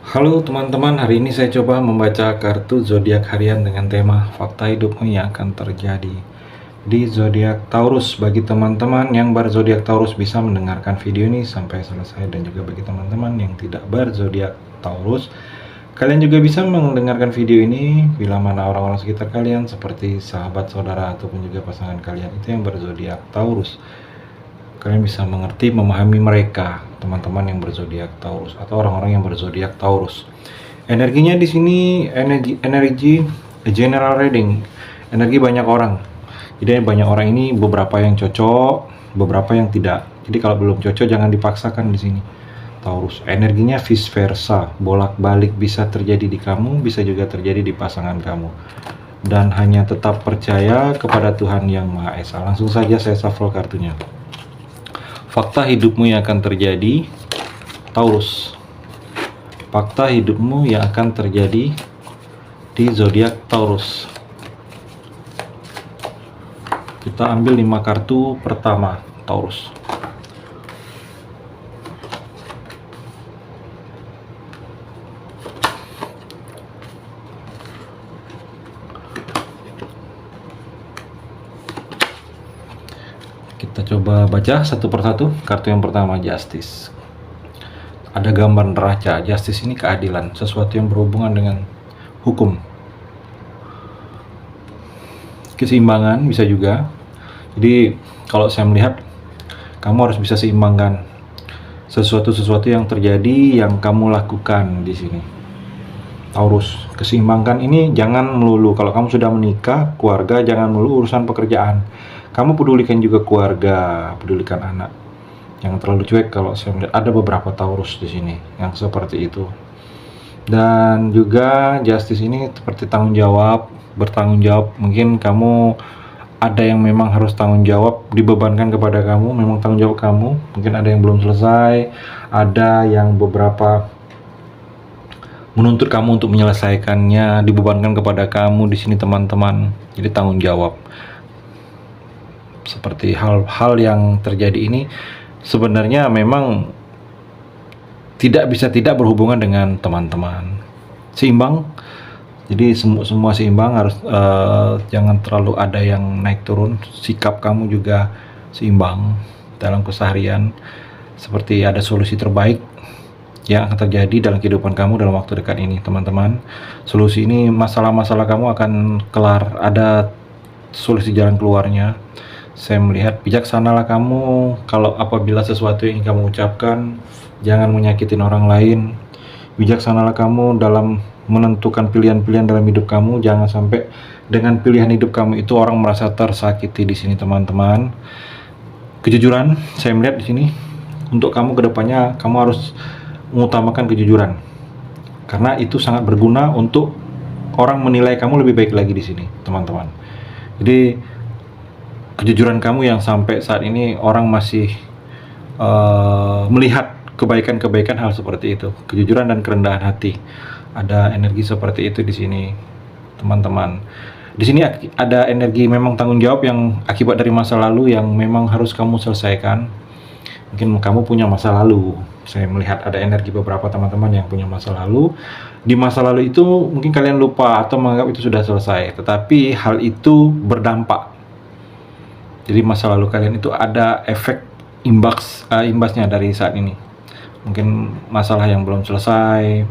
Halo teman-teman, hari ini saya coba membaca kartu zodiak harian dengan tema fakta hidupmu yang akan terjadi di zodiak Taurus. Bagi teman-teman yang berzodiak Taurus bisa mendengarkan video ini sampai selesai, dan juga bagi teman-teman yang tidak berzodiak Taurus, kalian juga bisa mendengarkan video ini bila mana orang-orang sekitar kalian seperti sahabat, saudara, ataupun juga pasangan kalian itu yang berzodiak Taurus. Kalian bisa mengerti, memahami mereka, teman-teman yang berzodiak Taurus atau orang-orang yang berzodiak Taurus. Energinya di sini energi general reading, energi banyak orang. Jadi banyak orang ini, beberapa yang cocok, beberapa yang tidak. Jadi kalau belum cocok jangan dipaksakan di sini. Taurus, energinya vice versa, bolak-balik, bisa terjadi di kamu, bisa juga terjadi di pasangan kamu. Dan hanya tetap percaya kepada Tuhan Yang Maha Esa. Langsung saja saya shuffle kartunya. Fakta hidupmu yang akan terjadi, Taurus. Fakta hidupmu yang akan terjadi di zodiak Taurus. Kita ambil 5 kartu pertama, Taurus. Kita coba baca satu persatu. Kartu yang pertama, Justice. Ada gambar neraca. Justice ini keadilan, sesuatu yang berhubungan dengan hukum. Keseimbangan bisa juga. Jadi kalau saya melihat, kamu harus bisa seimbangkan sesuatu yang terjadi yang kamu lakukan di sini. Taurus, keseimbangkan ini jangan melulu. Kalau kamu sudah menikah, keluarga, jangan melulu urusan pekerjaan. Kamu pedulikan juga keluarga, pedulikan anak. Jangan terlalu cuek. Kalau saya melihat ada beberapa Taurus di sini yang seperti itu. Dan juga Justice ini seperti tanggung jawab, bertanggung jawab. Mungkin kamu ada yang memang harus tanggung jawab, dibebankan kepada kamu, memang tanggung jawab kamu. Mungkin ada yang belum selesai, ada yang beberapa menuntut kamu untuk menyelesaikannya, dibebankan kepada kamu di sini teman-teman. Jadi tanggung jawab. Seperti hal-hal yang terjadi ini sebenarnya memang tidak bisa tidak berhubungan dengan teman-teman. Seimbang. Jadi semua seimbang, harus jangan terlalu ada yang naik turun. Sikap kamu juga seimbang dalam keseharian. Seperti ada solusi terbaik yang akan terjadi dalam kehidupan kamu dalam waktu dekat ini, teman-teman. Solusi ini, masalah-masalah kamu akan kelar, ada solusi jalan keluarnya. Saya melihat bijaksanalah kamu kalau apabila sesuatu yang ingin kamu ucapkan, jangan menyakitin orang lain. Bijaksanalah kamu dalam menentukan pilihan-pilihan dalam hidup kamu, jangan sampai dengan pilihan hidup kamu itu orang merasa tersakiti di sini, teman-teman. Kejujuran, saya melihat di sini untuk kamu kedepannya, kamu harus mengutamakan kejujuran, karena itu sangat berguna untuk orang menilai kamu lebih baik lagi di sini, teman-teman. Jadi kejujuran kamu yang sampai saat ini orang masih melihat kebaikan-kebaikan hal seperti itu, kejujuran dan kerendahan hati. Ada energi seperti itu di sini, teman-teman. Di sini ada energi memang tanggung jawab yang akibat dari masa lalu yang memang harus kamu selesaikan. Mungkin kamu punya masa lalu. Saya melihat ada energi beberapa teman-teman yang punya masa lalu. Di masa lalu itu mungkin kalian lupa atau menganggap itu sudah selesai, tetapi hal itu berdampak. Jadi masa lalu kalian itu ada efek imbasnya dari saat ini. Mungkin masalah yang belum selesai.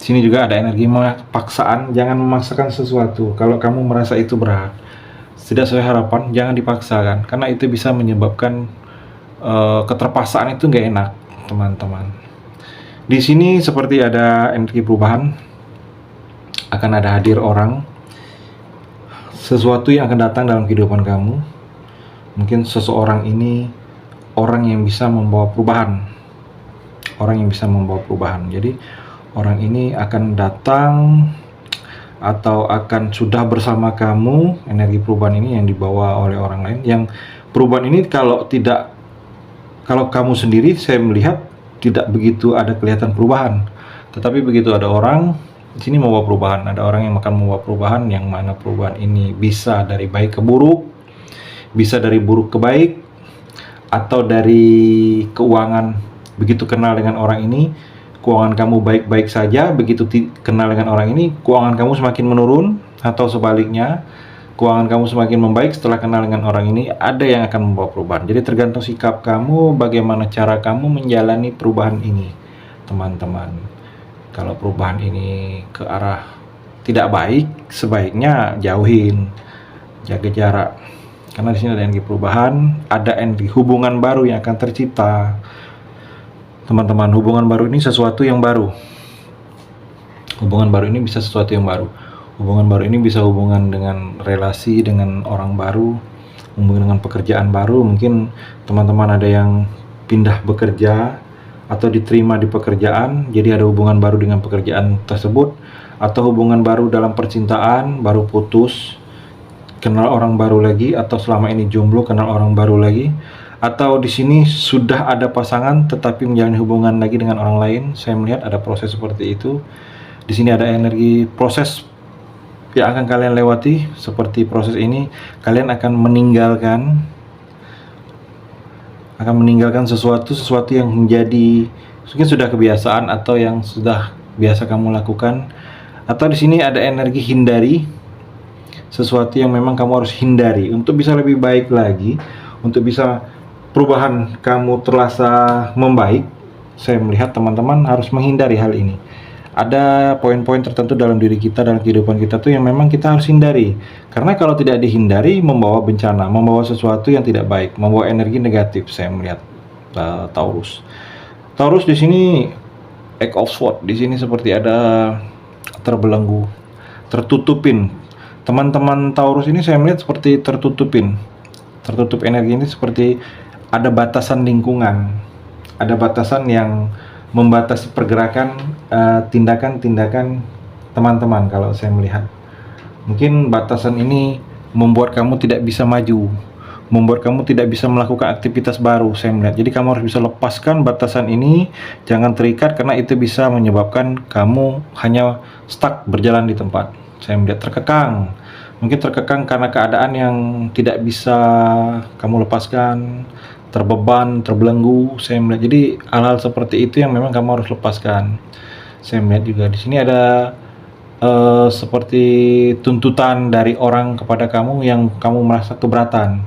Sini juga ada energi paksaan. Jangan memaksakan sesuatu. Kalau kamu merasa itu berat, tidak sesuai harapan, jangan dipaksakan, karena itu bisa menyebabkan keterpaksaan itu nggak enak, teman-teman. Di sini seperti ada energi perubahan. Akan ada hadir orang, sesuatu yang akan datang dalam kehidupan kamu. Mungkin seseorang ini orang yang bisa membawa perubahan. Jadi orang ini akan datang atau akan sudah bersama kamu. Energi perubahan ini yang dibawa oleh orang lain. Yang perubahan ini kalau kamu sendiri, saya melihat tidak begitu ada kelihatan perubahan. Tetapi begitu ada orang di sini membawa perubahan, ada orang yang akan membawa perubahan, yang mana perubahan ini bisa dari baik ke buruk, bisa dari buruk ke baik, atau dari keuangan. Begitu kenal dengan orang ini, keuangan kamu baik-baik saja, begitu kenal dengan orang ini, keuangan kamu semakin menurun, atau sebaliknya, keuangan kamu semakin membaik setelah kenal dengan orang ini, ada yang akan membawa perubahan. Jadi tergantung sikap kamu, bagaimana cara kamu menjalani perubahan ini, teman-teman. Kalau perubahan ini ke arah tidak baik, sebaiknya jauhin, jaga jarak. Karena di sini ada energi perubahan, ada energi hubungan baru yang akan tercipta. Teman-teman, hubungan baru ini sesuatu yang baru. Hubungan baru ini bisa sesuatu yang baru. Hubungan baru ini bisa hubungan dengan relasi dengan orang baru, hubungan dengan pekerjaan baru. Mungkin teman-teman ada yang pindah bekerja atau diterima di pekerjaan, jadi ada hubungan baru dengan pekerjaan tersebut, atau hubungan baru dalam percintaan, baru putus, kenal orang baru lagi, atau selama ini jomblo kenal orang baru lagi, atau di sini sudah ada pasangan tetapi menjalani hubungan lagi dengan orang lain. Saya melihat ada proses seperti itu. Di sini ada energi proses yang akan kalian lewati. Seperti proses ini, kalian akan meninggalkan sesuatu yang menjadi mungkin sudah kebiasaan atau yang sudah biasa kamu lakukan. Atau di sini ada energi hindari sesuatu yang memang kamu harus hindari untuk bisa lebih baik lagi, untuk bisa perubahan kamu terasa membaik. Saya melihat teman-teman harus menghindari hal ini. Ada poin-poin tertentu dalam diri kita, dalam kehidupan kita tuh yang memang kita harus hindari. Karena kalau tidak dihindari, membawa bencana, membawa sesuatu yang tidak baik, membawa energi negatif. Saya melihat Taurus. Taurus di sini Eight of Swords. Di sini seperti ada terbelenggu, tertutupin. Teman-teman Taurus ini saya melihat seperti tertutupin. Tertutup energi ini seperti ada batasan lingkungan, ada batasan yang membatasi pergerakan tindakan-tindakan teman-teman. Kalau saya melihat mungkin batasan ini membuat kamu tidak bisa maju, membuat kamu tidak bisa melakukan aktivitas baru. Saya melihat, jadi kamu harus bisa lepaskan batasan ini, jangan terikat, karena itu bisa menyebabkan kamu hanya stuck, berjalan di tempat. Saya melihat terkekang, mungkin terkekang karena keadaan yang tidak bisa kamu lepaskan, terbeban, terbelenggu. Saya melihat, jadi hal-hal seperti itu yang memang kamu harus lepaskan. Saya melihat juga di sini ada seperti tuntutan dari orang kepada kamu yang kamu merasa keberatan.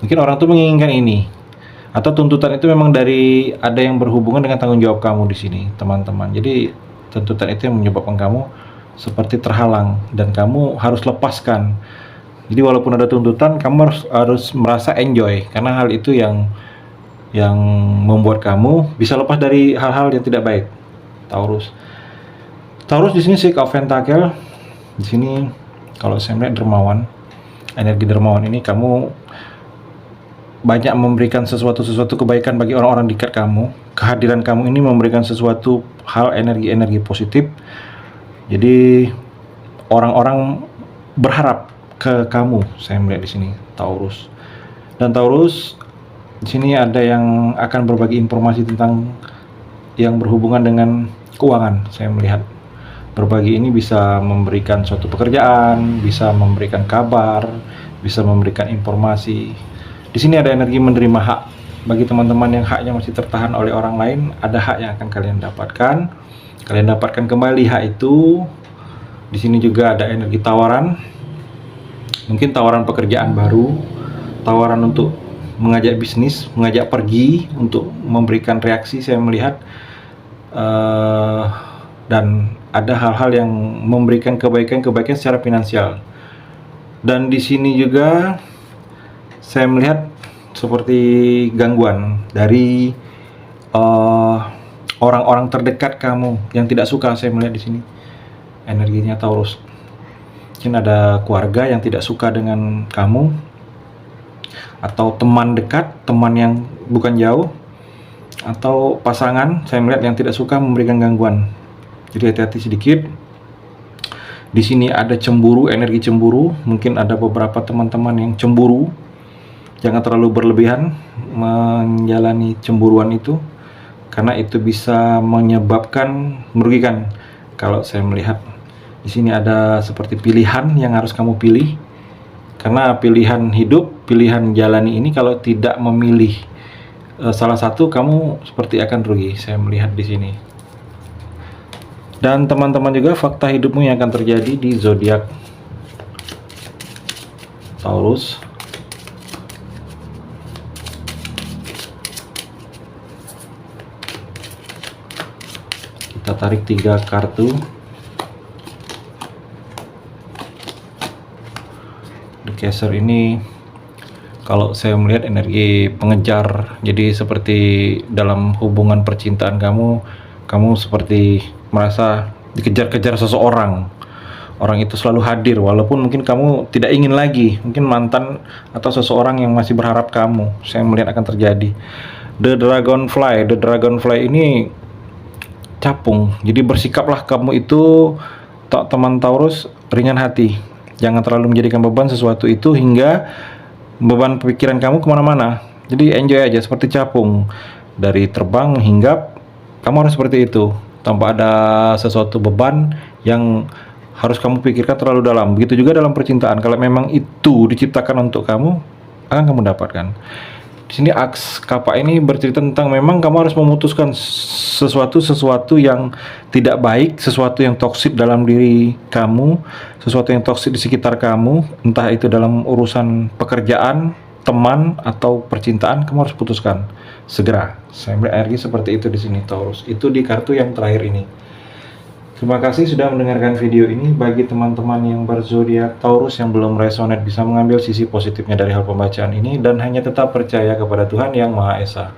Mungkin orang itu menginginkan ini, atau tuntutan itu memang dari ada yang berhubungan dengan tanggung jawab kamu di sini, teman-teman. Jadi tuntutan itu yang menyebabkan kamu seperti terhalang dan kamu harus lepaskan. Jadi walaupun ada tuntutan, kamu harus merasa enjoy, karena hal itu yang membuat kamu bisa lepas dari hal-hal yang tidak baik. Taurus di sini Six of Pentacles. Di sini kalau saya melihat dermawan, energi dermawan ini kamu banyak memberikan sesuatu kebaikan bagi orang-orang dekat kamu. Kehadiran kamu ini memberikan sesuatu hal energi positif. Jadi orang-orang berharap ke kamu. Saya melihat di sini Taurus. Dan Taurus di sini ada yang akan berbagi informasi tentang yang berhubungan dengan keuangan. Saya melihat berbagi ini bisa memberikan suatu pekerjaan, bisa memberikan kabar, bisa memberikan informasi. Di sini ada energi menerima hak. Bagi teman-teman yang haknya masih tertahan oleh orang lain, ada hak yang akan kalian dapatkan. Kalian dapatkan kembali hak itu. Di sini juga ada energi tawaran. Mungkin tawaran pekerjaan baru, tawaran untuk mengajak bisnis, mengajak pergi, untuk memberikan reaksi. Saya melihat dan ada hal-hal yang memberikan kebaikan secara finansial. Dan di sini juga saya melihat seperti gangguan dari orang-orang terdekat kamu yang tidak suka. Saya melihat di sini energinya Taurus. Mungkin ada keluarga yang tidak suka dengan kamu, atau teman dekat, teman yang bukan jauh, atau pasangan. Saya melihat yang tidak suka memberikan gangguan. Jadi hati-hati sedikit. Di sini ada cemburu, energi cemburu. Mungkin ada beberapa teman-teman yang cemburu. Jangan terlalu berlebihan menjalani cemburuan itu, karena itu bisa menyebabkan merugikan. Kalau saya melihat di sini ada seperti pilihan yang harus kamu pilih, karena pilihan hidup, pilihan jalani ini kalau tidak memilih salah satu, kamu seperti akan rugi. Saya melihat di sini Dan teman-teman juga fakta hidupmu yang akan terjadi di zodiak Taurus. Kita tarik 3 kartu. The Chaser ini kalau saya melihat energi pengejar, jadi seperti dalam hubungan percintaan kamu seperti merasa dikejar-kejar seseorang. Orang itu selalu hadir walaupun mungkin kamu tidak ingin lagi, mungkin mantan atau seseorang yang masih berharap kamu. Saya melihat akan terjadi. The Dragonfly ini capung. Jadi bersikaplah kamu itu, teman Taurus, ringan hati. Jangan terlalu menjadikan beban sesuatu itu hingga beban pikiran kamu kemana-mana. Jadi enjoy aja seperti capung. Dari terbang hingga kamu harus seperti itu, tanpa ada sesuatu beban yang harus kamu pikirkan terlalu dalam. Begitu juga dalam percintaan. Kalau memang itu diciptakan untuk kamu, akan kamu dapatkan. Di sini aks kapak ini bercerita tentang memang kamu harus memutuskan sesuatu yang tidak baik, sesuatu yang toksik dalam diri kamu, sesuatu yang toksik di sekitar kamu, entah itu dalam urusan pekerjaan, teman atau percintaan, kamu harus putuskan segera. Saya ambil energi seperti itu di sini Taurus. Itu di kartu yang terakhir ini. Terima kasih sudah mendengarkan video ini. Bagi teman-teman yang berzodiak Taurus yang belum resonate, bisa mengambil sisi positifnya dari hal pembacaan ini dan hanya tetap percaya kepada Tuhan Yang Maha Esa.